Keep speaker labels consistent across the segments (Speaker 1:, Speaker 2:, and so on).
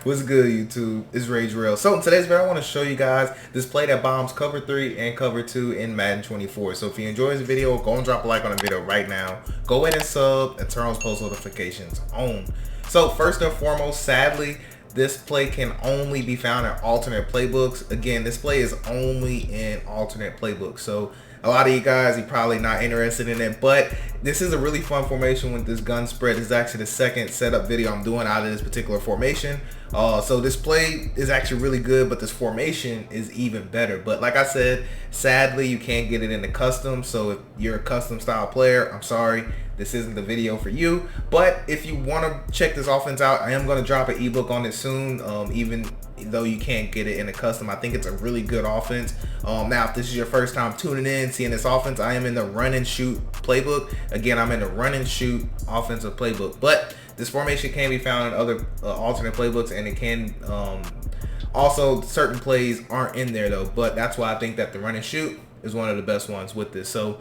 Speaker 1: What's good, YouTube? It's Rage Real. So in today's video, I want to show you guys this play that bombs cover 3 and cover 2 in Madden 24. So if you enjoy this video, go and drop a like on the video right now. Go ahead and sub and turn on post notifications on. So first and foremost, sadly, this play can only be found in alternate playbooks. Again, this play is only in alternate playbooks. So a lot of you guys, you're probably not interested in it, but this is a really fun formation with this gun spread. This is actually the second setup video I'm doing out of this particular formation. So this play is actually really good, but this formation is even better. But like I said, sadly, you can't get it in the custom. So if you're a custom style player, I'm sorry, this isn't the video for you. But if you want to check this offense out, I am going to drop an ebook on it soon, even though you can't get it in a custom. I think it's a really good offense. Now, if this is your first time tuning in, seeing this offense, I am in the run and shoot playbook. Again, I'm in the run and shoot offensive playbook, but this formation can be found in other alternate playbooks, and it can also, certain plays aren't in there though, but that's why I think that the run and shoot is one of the best ones with this. So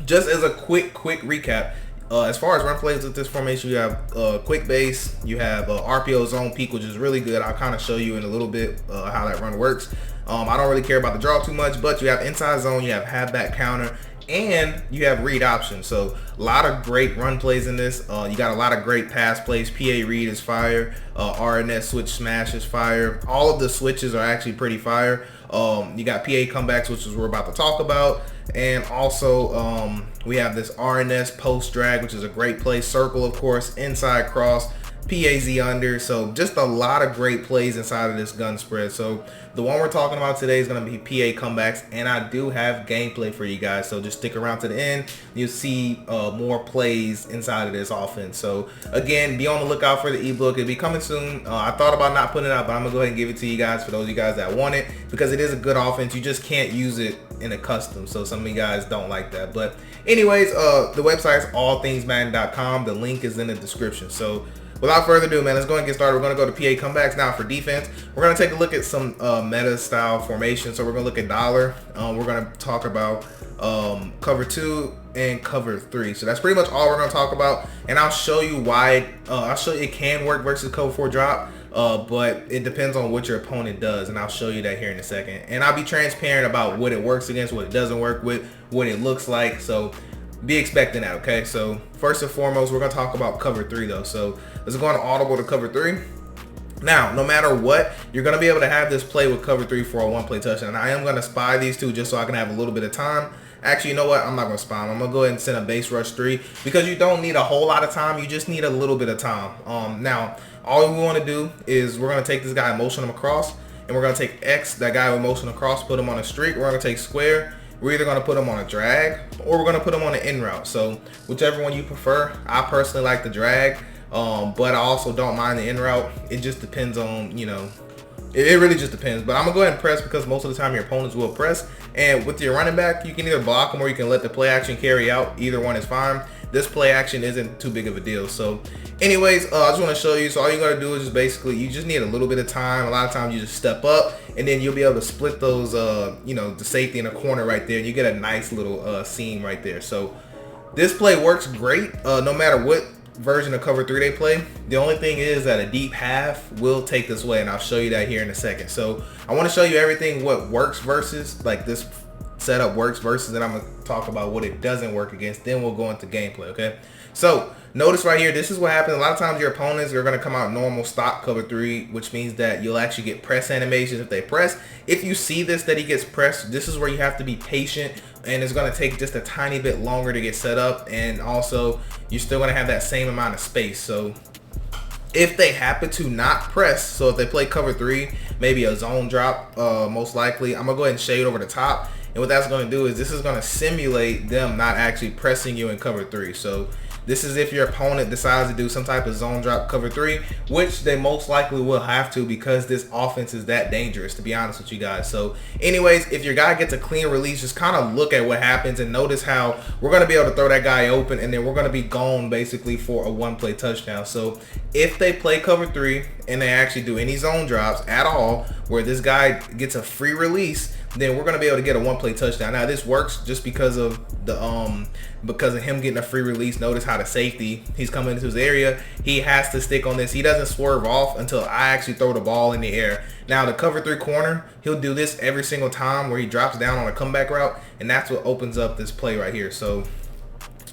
Speaker 1: just as a quick recap, as far as run plays with this formation, you have quick base, you have RPO zone peak, which is really good. I'll kind of show you in a little bit how that run works. I don't really care about the draw too much, but you have inside zone, you have halfback counter, and you have read options. So a lot of great run plays in this. You got a lot of great pass plays. PA read is fire. RNS switch smash is fire. All of the switches are actually pretty fire. You got PA comebacks, which is what we're about to talk about. And also we have this RNS post drag, which is a great play. Circle, of course, inside cross, PAZ under. So just a lot of great plays inside of this gun spread. So the one we're talking about today is going to be PA comebacks, and I do have gameplay for you guys, so just stick around to the end. You'll see more plays inside of this offense. So again, be on the lookout for the ebook. It'll be coming soon. I thought about not putting it out, but I'm gonna go ahead and give it to you guys for those of you guys that want it, because it is a good offense. You just can't use it in a custom, so some of you guys don't like that. But anyways, the website is allthingsmadden.com. the link is in the description. So without further ado, man, let's go and get started. We're going to go to PA comebacks. Now for defense, we're going to take a look at some meta style formation. So we're going to look at dollar. We're going to talk about cover 2 and cover 3. So that's pretty much all we're going to talk about. And I'll show you why. I'll show you it can work versus cover 4 drop. But it depends on what your opponent does, and I'll show you that here in a second. And I'll be transparent about what it works against, what it doesn't work with, what it looks like. So be expecting that, okay? So first and foremost, we're gonna talk about cover 3 though. So let's go on audible to cover 3. Now, no matter what, you're gonna be able to have this play with cover 3 for a one-play touchdown. And I am gonna spy these two just so I can have a little bit of time. Actually, you know what? I'm not gonna spy them. I'm gonna go ahead and send a base rush 3 because you don't need a whole lot of time. You just need a little bit of time. Now, all we want to do is we're gonna take this guy and motion him across, and we're gonna take X, that guy with motion across, put him on a streak. We're gonna take square. We're either going to put them on a drag or we're going to put them on an in route. So whichever one you prefer. I personally like the drag, but I also don't mind the in route. It just depends on, you know, it really just depends. But I'm going to go ahead and press because most of the time your opponents will press. And with your running back, you can either block them or you can let the play action carry out. Either one is fine. This play action isn't too big of a deal. So anyways, I just want to show you. So all you got to do is just basically, you just need a little bit of time. A lot of times you just step up, and then you'll be able to split those, you know, the safety in the corner right there. And you get a nice little seam right there. So this play works great no matter what version of cover 3 they play. The only thing is that a deep half will take this way, and I'll show you that here in a second. So I want to show you everything what works versus, like, this setup works versus, and I'm going to talk about what it doesn't work against. Then we'll go into gameplay, okay? So notice right here, this is what happens. A lot of times your opponents are going to come out normal stock cover 3, which means that you'll actually get press animations if they press. If you see this, that he gets pressed, this is where you have to be patient, and it's going to take just a tiny bit longer to get set up, and also you're still going to have that same amount of space. So if they happen to not press, so if they play cover 3, maybe a zone drop, most likely, I'm going to go ahead and shade over the top. And what that's going to do is this is going to simulate them not actually pressing you in cover 3. So this is if your opponent decides to do some type of zone drop cover 3, which they most likely will have to because this offense is that dangerous, to be honest with you guys. So anyways, if your guy gets a clean release, just kind of look at what happens and notice how we're going to be able to throw that guy open, and then we're going to be gone basically for a one-play touchdown. So if they play cover 3 and they actually do any zone drops at all, where this guy gets a free release, then we're gonna be able to get a one play touchdown. Now this works just because of him getting a free release. Notice how the safety, he's coming into his area, he has to stick on this. He doesn't swerve off until I actually throw the ball in the air. Now the cover 3 corner, he'll do this every single time where he drops down on a comeback route, and that's what opens up this play right here. So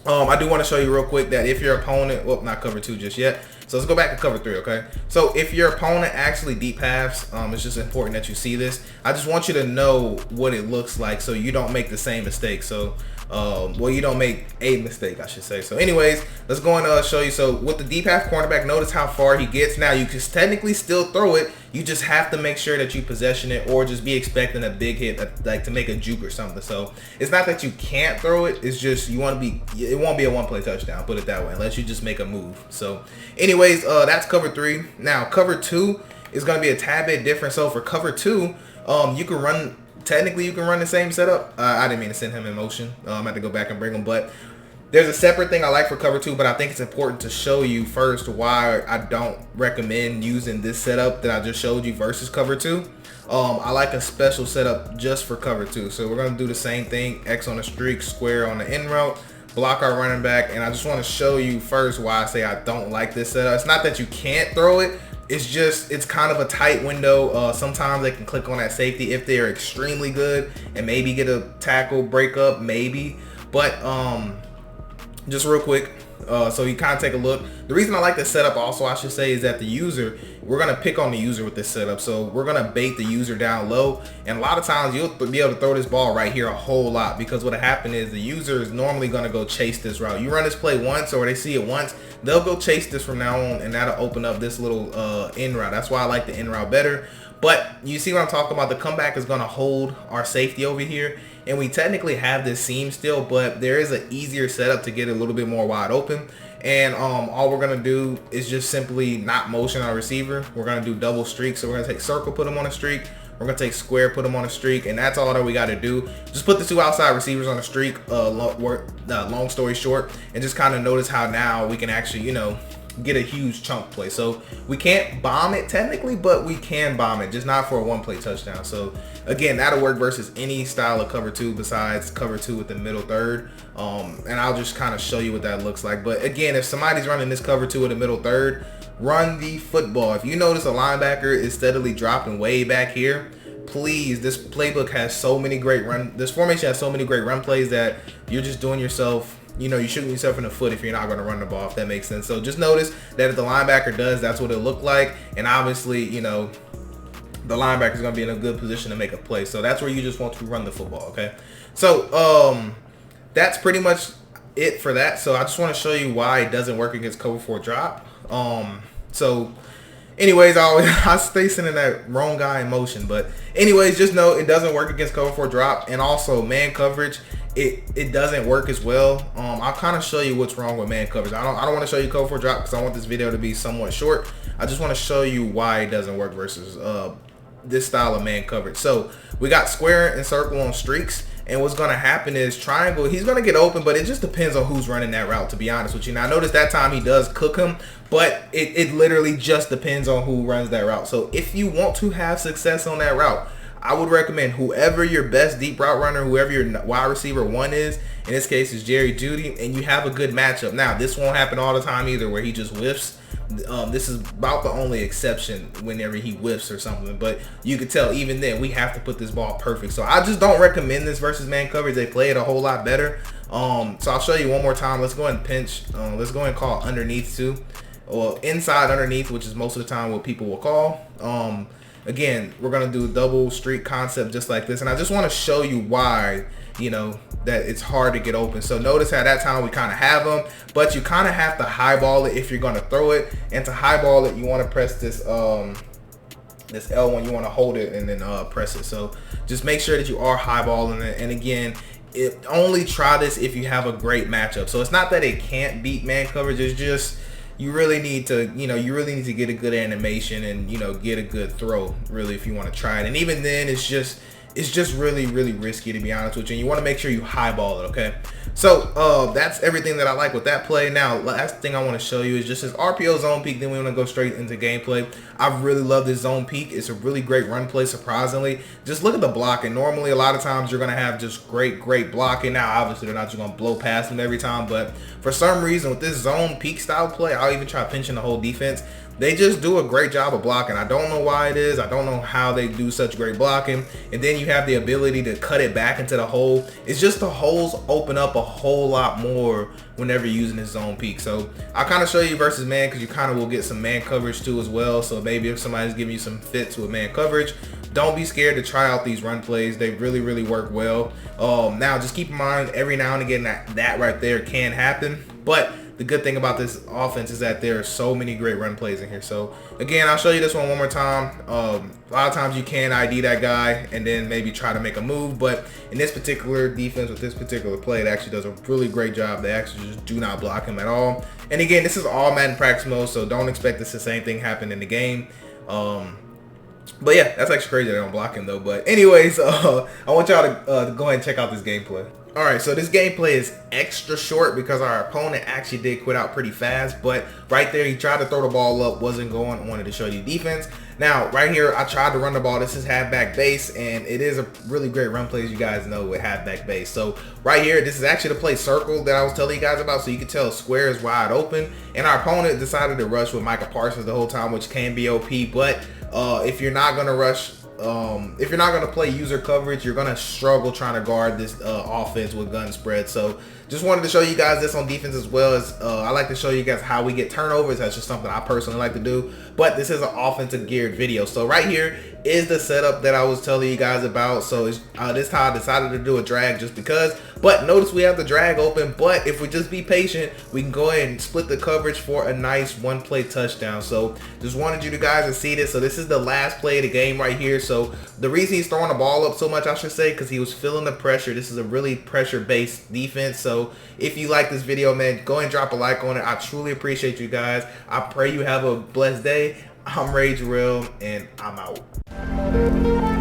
Speaker 1: I do want to show you real quick that if your opponent, well, not cover 2 just yet, so let's go back to cover 3, okay? So if your opponent actually deep halves, it's just important that you see this. I just want you to know what it looks like so you don't make the same mistake. So well, you don't make a mistake, I should say. So anyways, let's go and show you. So with the deep half cornerback, notice how far he gets. Now you can technically still throw it, you just have to make sure that you possession it, or just be expecting a big hit, like to make a juke or something. So it's not that you can't throw it, it's just you want to be, it won't be a one play touchdown, put it that way, unless you just make a move. So anyways, that's cover 3. Now cover 2 is going to be a tad bit different. So for cover 2, you can run, technically you can run the same setup. I didn't mean to send him in motion. I have to go back and bring him, but there's a separate thing I like for cover 2, but I think it's important to show you first why I don't recommend using this setup that I just showed you versus cover 2. I like a special setup just for cover 2. So we're going to do the same thing, X on a streak, square on the in route, block our running back, and I just want to show you first why I say I don't like this setup. It's not that you can't throw it, it's just, it's kind of a tight window. Sometimes they can click on that safety if they're extremely good and maybe get a tackle breakup, maybe. But just real quick, so you kind of take a look. The reason I like this setup also, I should say, is that the user, we're going to pick on the user with this setup. So we're going to bait the user down low, and a lot of times you'll be able to throw this ball right here a whole lot, because what happened is the user is normally going to go chase this route. You run this play once, or they see it once, they'll go chase this from now on, and that'll open up this little in route. That's why I like the in route better. But you see what I'm talking about? The comeback is going to hold our safety over here, and we technically have this seam still, but there is an easier setup to get a little bit more wide open. And all we're going to do is just simply not motion our receiver. We're going to do double streak. So we're going to take circle, put him on a streak. We're going to take square, put him on a streak, and that's all that we got to do. Just put the 2 outside receivers on a streak, long story short, and just kind of notice how now we can actually, you know, get a huge chunk play. So we can't bomb it technically, but we can bomb it, just not for a one play touchdown. So again, that'll work versus any style of cover 2 besides cover 2 with the middle third. And I'll just kind of show you what that looks like. But again, if somebody's running this cover 2 with the middle third, run the football. If you notice a linebacker is steadily dropping way back here, please, this playbook has so many great this formation has so many great run plays that you're just doing yourself, you know, you're shooting yourself in the foot if you're not going to run the ball, if that makes sense. So just notice that if the linebacker does, that's what it'll look like. And obviously, you know, the linebacker is going to be in a good position to make a play. So that's where you just want to run the football, okay? So that's pretty much it for that. So I just want to show you why it doesn't work against cover 4 drop. So anyways, I stay sending that wrong guy in motion. But anyways, just know it doesn't work against cover 4 drop. And also man coverage, it doesn't work as well. I'll kind of show you what's wrong with man coverage. I don't want to show you cover 4 drop because I want this video to be somewhat short. I just want to show you why it doesn't work versus this style of man coverage. So we got square and circle on streaks, and what's going to happen is triangle, he's going to get open, but it just depends on who's running that route, to be honest with you. Now notice that time he does cook him, but it literally just depends on who runs that route. So if you want to have success on that route, I would recommend whoever your best deep route runner, whoever your wide receiver 1 is, in this case is Jerry Jeudy, and you have a good matchup. Now this won't happen all the time either where he just whiffs. This is about the only exception whenever he whiffs or something, but you could tell even then we have to put this ball perfect. So I just don't recommend this versus man coverage. They play it a whole lot better. So I'll show you one more time. Let's go ahead and pinch. Let's go ahead and call underneath too, or inside underneath, which is most of the time what people will call. Again, we're gonna do a double streak concept just like this, and I just want to show you why, you know, that it's hard to get open. So notice how that time we kind of have them, but you kind of have to highball it if you're going to throw it. And to highball it, you want to press this this L1, you want to hold it and then press it. So just make sure that you are highballing it. And again, only try this if you have a great matchup. So it's not that it can't beat man coverage, it's just you really need to, you know, you really need to get a good animation and, you know, get a good throw really if you want to try it. And even then, it's just, it's just really risky, to be honest with you. And you want to make sure you highball it, okay? So that's everything that I like with that play. Now, last thing I want to show you is just this RPO zone peek. Then we want to go straight into gameplay. I really love this zone peek. It's a really great run play, surprisingly. Just look at the blocking. Normally, a lot of times you're going to have just great blocking. Now, obviously, they're not just going to blow past them every time, but for some reason, with this zone peek style play, I'll even try pinching the whole defense. They just do a great job of blocking. I don't know why it is. I don't know how they do such great blocking. And then you have the ability to cut it back into the hole. It's just the holes open up a whole lot more whenever you're using this zone peek. So I'll kind of show you versus man, because you kind of will get some man coverage too as well. So maybe if somebody's giving you some fits with man coverage, don't be scared to try out these run plays. They really work well. Now just keep in mind, every now and again that right there can happen. But the good thing about this offense is that there are so many great run plays in here. So again, I'll show you this one more time. A lot of times you can ID that guy and then maybe try to make a move, but in this particular defense with this particular play, it actually does a really great job. They actually just do not block him at all. And again, this is all Madden practice mode, so don't expect this the same thing happen in the game. But yeah, that's actually crazy they don't block him though. But anyways, I want y'all to go ahead and check out this gameplay. All right, so this gameplay is extra short because our opponent actually did quit out pretty fast, but right there he tried to throw the ball up, wasn't going. I wanted to show you defense. Now right here I tried to run the ball. This is halfback base, and it is a really great run play, as you guys know, with halfback base. So right here, this is actually the play circle that I was telling you guys about, so you can tell square is wide open, and our opponent decided to rush with Micah Parsons the whole time, which can be OP. But if you're not going to rush, if you're not going to play user coverage, you're going to struggle trying to guard this offense with gun spread. So just wanted to show you guys this on defense, as well as I like to show you guys how we get turnovers. That's just something I personally like to do, but this is an offensive geared video. So right here is the setup that I was telling you guys about. So this time I decided to do a drag just because, but notice we have the drag open, but if we just be patient, we can go ahead and split the coverage for a nice one play touchdown. So just wanted you guys to see this. So this is the last play of the game right here. So the reason he's throwing the ball up so much, I should say, because he was feeling the pressure. This is a really pressure based defense. So if you like this video, man, go and drop a like on it. I truly appreciate you guys. I pray you have a blessed day. I'm Rage Real, and I'm out.